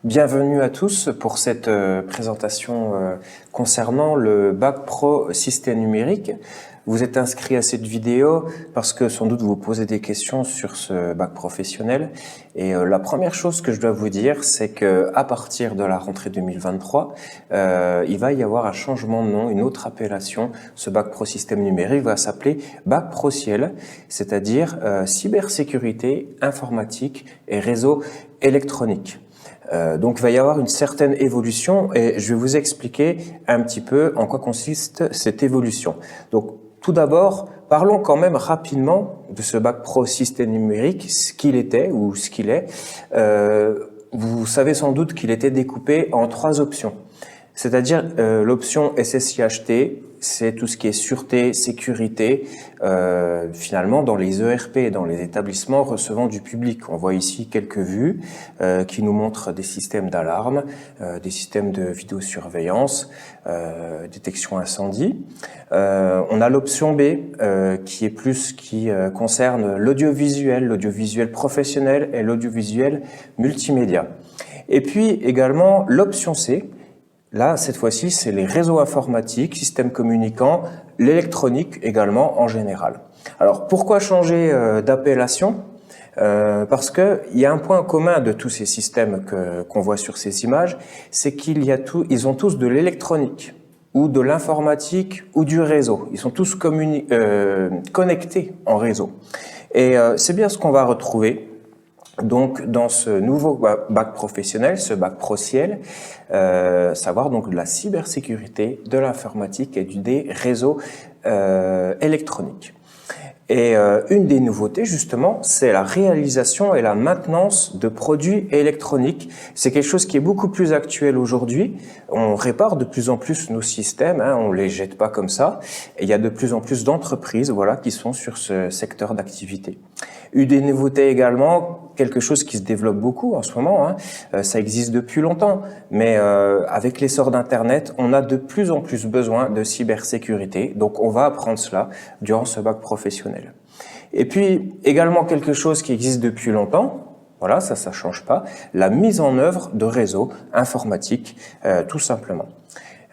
Bienvenue à tous pour cette présentation concernant le Bac Pro Système numérique. Vous êtes inscrit à cette vidéo parce que sans doute vous vous posez des questions sur ce bac professionnel. Et la première chose que je dois vous dire, c'est que à partir de la rentrée 2023, il va y avoir un changement de nom, une autre appellation. Ce Bac Pro Système numérique va s'appeler Bac Pro Ciel, c'est-à-dire cybersécurité, informatique et réseau électronique. Donc il va y avoir une certaine évolution et je vais vous expliquer un petit peu en quoi consiste cette évolution. Donc tout d'abord, parlons quand même rapidement de ce Bac Pro Système numérique, ce qu'il était ou ce qu'il est. Vous savez sans doute qu'il était découpé en 3 options. C'est-à-dire l'option SSIHT, c'est tout ce qui est sûreté, sécurité, finalement dans les ERP, dans les établissements recevant du public. On voit ici quelques vues qui nous montrent des systèmes d'alarme, des systèmes de vidéosurveillance, détection incendie. On a l'option B qui concerne l'audiovisuel professionnel et l'audiovisuel multimédia. Et puis également l'option C. Là, cette fois-ci, c'est les réseaux informatiques, systèmes communicants, l'électronique également en général. Alors, pourquoi changer d'appellation ? Parce que il y a un point commun de tous ces systèmes qu'on voit sur ces images, c'est ils ont tous de l'électronique ou de l'informatique ou du réseau. Ils sont tous connectés en réseau. Et c'est bien ce qu'on va retrouver. Donc, dans ce nouveau bac professionnel, ce bac Pro Ciel, savoir donc de la cybersécurité, de l'informatique et des réseaux électroniques. Et une des nouveautés, justement, c'est la réalisation et la maintenance de produits électroniques. C'est quelque chose qui est beaucoup plus actuel aujourd'hui. On répare de plus en plus nos systèmes, on les jette pas comme ça. Et il y a de plus en plus d'entreprises, qui sont sur ce secteur d'activité. Une des nouveautés également, quelque chose qui se développe beaucoup en ce moment, ça existe depuis longtemps, mais avec l'essor d'Internet, on a de plus en plus besoin de cybersécurité. Donc on va apprendre cela durant ce bac professionnel. Et puis également quelque chose qui existe depuis longtemps, ça change pas, la mise en œuvre de réseaux informatiques, tout simplement.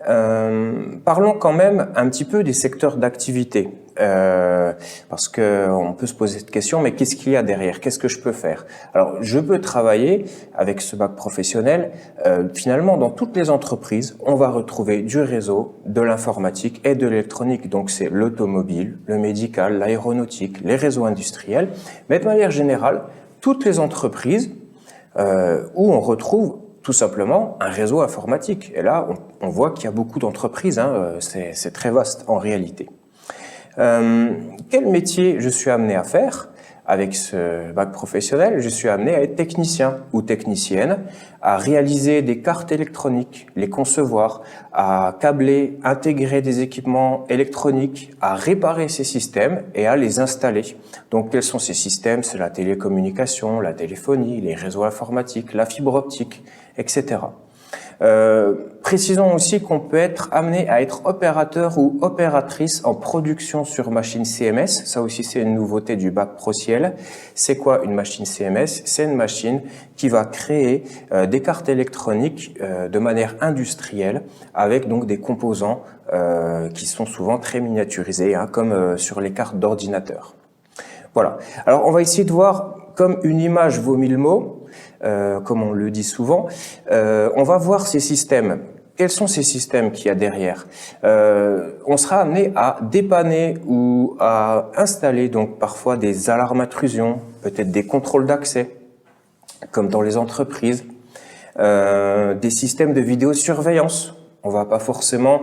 Parlons quand même un petit peu des secteurs d'activité, parce que on peut se poser cette question, mais qu'est-ce qu'il y a derrière? Qu'est-ce que je peux faire? Alors, je peux travailler avec ce bac professionnel. Finalement, dans toutes les entreprises, on va retrouver du réseau, de l'informatique et de l'électronique. Donc, c'est l'automobile, le médical, l'aéronautique, les réseaux industriels. Mais de manière générale, toutes les entreprises où on retrouve tout simplement un réseau informatique. Et là, on voit qu'il y a beaucoup d'entreprises, c'est très vaste en réalité. Quel métier je suis amené à faire avec ce bac professionnel? Je suis amené à être technicien ou technicienne, à réaliser des cartes électroniques, les concevoir, à câbler, intégrer des équipements électroniques, à réparer ces systèmes et à les installer. Donc, quels sont ces systèmes? C'est la télécommunication, la téléphonie, les réseaux informatiques, la fibre optique, etc. Précisons aussi qu'on peut être amené à être opérateur ou opératrice en production sur machine CMS. Ça aussi, c'est une nouveauté du bac Pro Ciel. C'est quoi une machine CMS? C'est une machine qui va créer des cartes électroniques de manière industrielle avec donc des composants qui sont souvent très miniaturisés, comme sur les cartes d'ordinateur. Voilà. Alors, on va essayer de voir comme une image vaut 1000 mots. Comme on le dit souvent, on va voir ces systèmes. Quels sont ces systèmes qu'il y a derrière? On sera amené à dépanner ou à installer donc parfois des alarmes intrusion, peut-être des contrôles d'accès, comme dans les entreprises, des systèmes de vidéosurveillance. On va pas forcément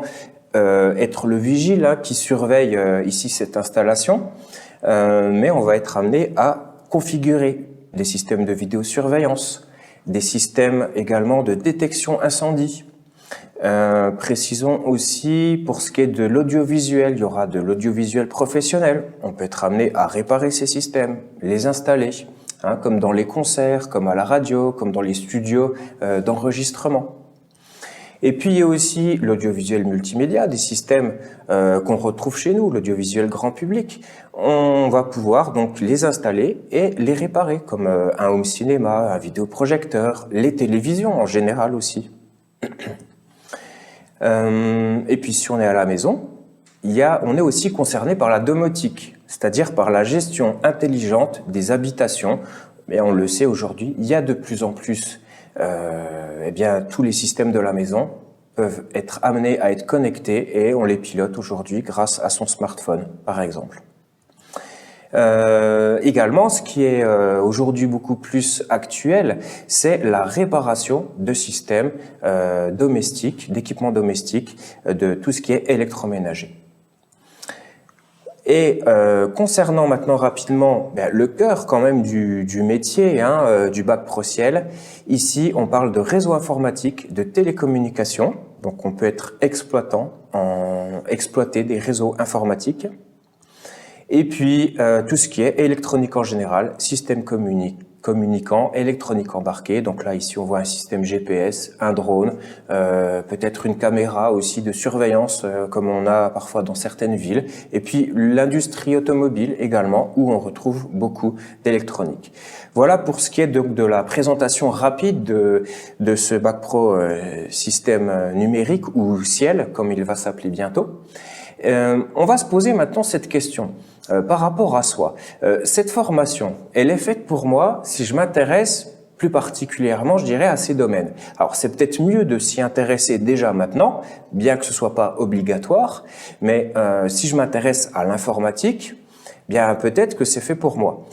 être le vigile qui surveille ici cette installation, mais on va être amené à configurer des systèmes de vidéosurveillance, des systèmes également de détection incendie. Précisons aussi, pour ce qui est de l'audiovisuel, il y aura de l'audiovisuel professionnel. On peut être amené à réparer ces systèmes, les installer, comme dans les concerts, comme à la radio, comme dans les studios d'enregistrement. Et puis il y a aussi l'audiovisuel multimédia, des systèmes qu'on retrouve chez nous, l'audiovisuel grand public. On va pouvoir donc les installer et les réparer, comme un home cinéma, un vidéoprojecteur, les télévisions en général aussi. Et puis si on est à la maison, on est aussi concerné par la domotique, c'est-à-dire par la gestion intelligente des habitations. Mais on le sait aujourd'hui, il y a de plus en plus tous les systèmes de la maison peuvent être amenés à être connectés et on les pilote aujourd'hui grâce à son smartphone, par exemple. Également, ce qui est aujourd'hui beaucoup plus actuel, c'est la réparation de systèmes domestiques, d'équipements domestiques, de tout ce qui est électroménager. Et concernant maintenant rapidement le cœur quand même du métier, du bac pro ciel, ici on parle de réseau informatique, de télécommunications, donc on peut être exploitant, exploiter des réseaux informatiques, et puis tout ce qui est électronique en général, système communicant, électronique embarquée, donc là ici on voit un système GPS, un drone, peut-être une caméra aussi de surveillance comme on a parfois dans certaines villes, et puis l'industrie automobile également où on retrouve beaucoup d'électronique. Voilà pour ce qui est de la présentation rapide de ce bac pro système numérique ou ciel comme il va s'appeler bientôt. On va se poser maintenant cette question. Par rapport à soi, cette formation, elle est faite pour moi si je m'intéresse plus particulièrement, je dirais, à ces domaines. Alors, c'est peut-être mieux de s'y intéresser déjà maintenant, bien que ce soit pas obligatoire, mais si je m'intéresse à l'informatique, bien peut-être que c'est fait pour moi.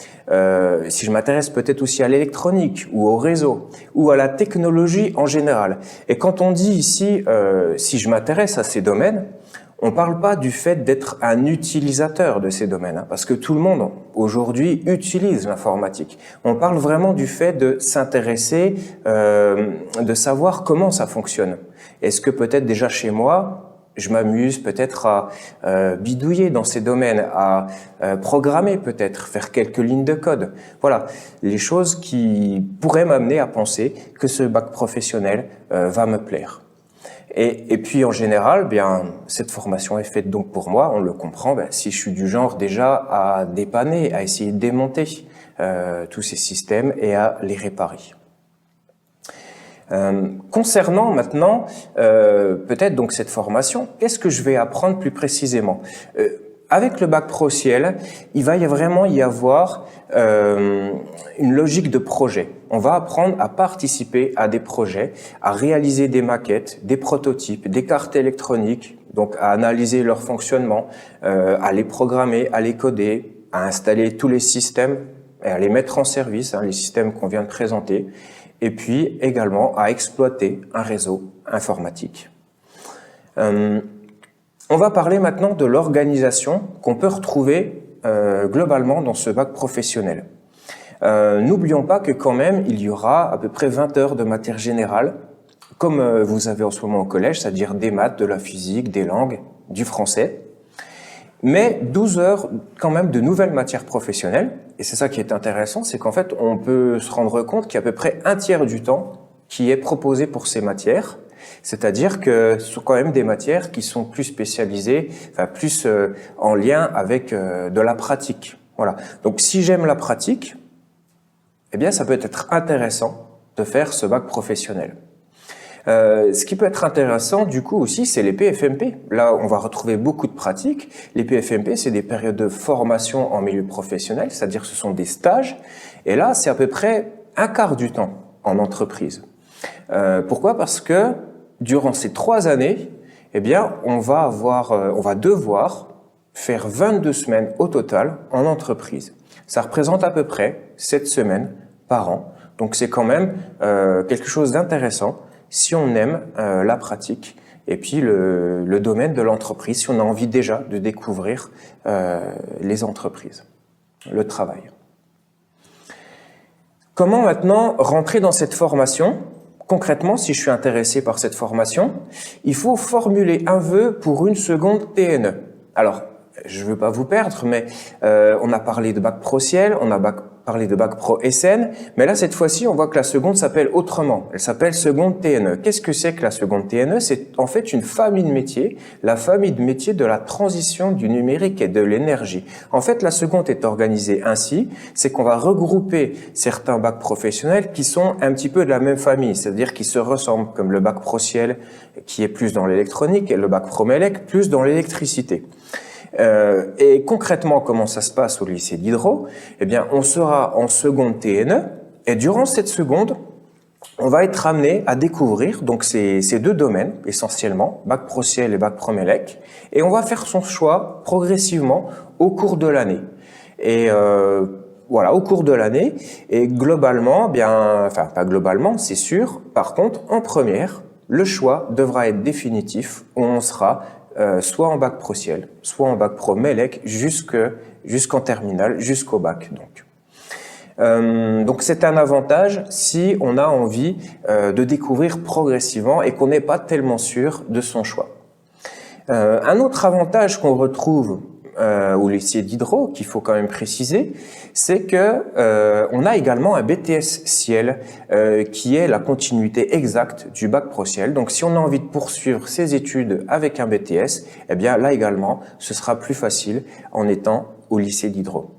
Si je m'intéresse peut-être aussi à l'électronique ou au réseau ou à la technologie en général. Et quand on dit ici, si je m'intéresse à ces domaines, on ne parle pas du fait d'être un utilisateur de ces domaines, parce que tout le monde aujourd'hui utilise l'informatique. On parle vraiment du fait de s'intéresser, de savoir comment ça fonctionne. Est-ce que peut-être déjà chez moi, je m'amuse peut-être à bidouiller dans ces domaines, à programmer peut-être, faire quelques lignes de code. Voilà, les choses qui pourraient m'amener à penser que ce bac professionnel va me plaire. Et puis en général, bien cette formation est faite donc pour moi, on le comprend, si je suis du genre déjà à dépanner, à essayer de démonter tous ces systèmes et à les réparer. Concernant maintenant peut-être donc cette formation, qu'est-ce que je vais apprendre plus précisément? Avec le bac pro ciel, il va vraiment y avoir une logique de projet. On va apprendre à participer à des projets, à réaliser des maquettes, des prototypes, des cartes électroniques, donc à analyser leur fonctionnement, à les programmer, à les coder, à installer tous les systèmes et à les mettre en service, les systèmes qu'on vient de présenter, et puis également à exploiter un réseau informatique. On va parler maintenant de l'organisation qu'on peut retrouver globalement dans ce bac professionnel. N'oublions pas que quand même, il y aura à peu près 20 heures de matière générale, comme vous avez en ce moment au collège, c'est-à-dire des maths, de la physique, des langues, du français, mais 12 heures quand même de nouvelles matières professionnelles. Et c'est ça qui est intéressant, c'est qu'en fait, on peut se rendre compte qu'il y a à peu près un tiers du temps qui est proposé pour ces matières. C'est-à-dire que ce sont quand même des matières qui sont plus spécialisées, enfin plus en lien avec de la pratique. Voilà. Donc si j'aime la pratique, eh bien ça peut être intéressant de faire ce bac professionnel. Ce qui peut être intéressant du coup aussi, c'est les PFMP. Là, on va retrouver beaucoup de pratiques. Les PFMP, c'est des périodes de formation en milieu professionnel, c'est-à-dire que ce sont des stages. Et là, c'est à peu près un quart du temps en entreprise. Pourquoi? Parce que durant ces 3 années, eh bien, on va devoir faire 22 semaines au total en entreprise. Ça représente à peu près 7 semaines par an. Donc c'est quand même quelque chose d'intéressant si on aime la pratique et puis le domaine de l'entreprise, si on a envie déjà de découvrir les entreprises, le travail. Comment maintenant rentrer dans cette formation ? Concrètement, si je suis intéressé par cette formation, il faut formuler un vœu pour une seconde TNE. Alors, je ne veux pas vous perdre, mais on a parlé de bac pro ciel, on a parler de bac pro SN, mais là, cette fois-ci, on voit que la seconde s'appelle autrement. Elle s'appelle seconde TNE. Qu'est-ce que c'est que la seconde TNE? C'est en fait une famille de métiers, la famille de métiers de la transition du numérique et de l'énergie. En fait, la seconde est organisée ainsi, c'est qu'on va regrouper certains bacs professionnels qui sont un petit peu de la même famille, c'est-à-dire qui se ressemblent, comme le bac pro ciel, qui est plus dans l'électronique, et le bac pro Mélec, plus dans l'électricité. Et concrètement, comment ça se passe au lycée d'Hydro? Eh bien, on sera en seconde TNE, et durant cette seconde, on va être amené à découvrir donc ces deux domaines essentiellement, bac pro ciel et bac pro Mélec, et on va faire son choix progressivement au cours de l'année. Et voilà, au cours de l'année, et globalement, bien, enfin pas globalement, c'est sûr. Par contre, en première, le choix devra être définitif. On sera soit en bac pro ciel, soit en bac pro Mélec, jusqu'en terminale, jusqu'au bac. Donc c'est un avantage si on a envie de découvrir progressivement et qu'on n'est pas tellement sûr de son choix. Un autre avantage qu'on retrouve au lycée d'Hydro, qu'il faut quand même préciser, c'est que on a également un BTS ciel qui est la continuité exacte du bac pro ciel. Donc si on a envie de poursuivre ses études avec un BTS, eh bien là également ce sera plus facile en étant au lycée d'Hydro.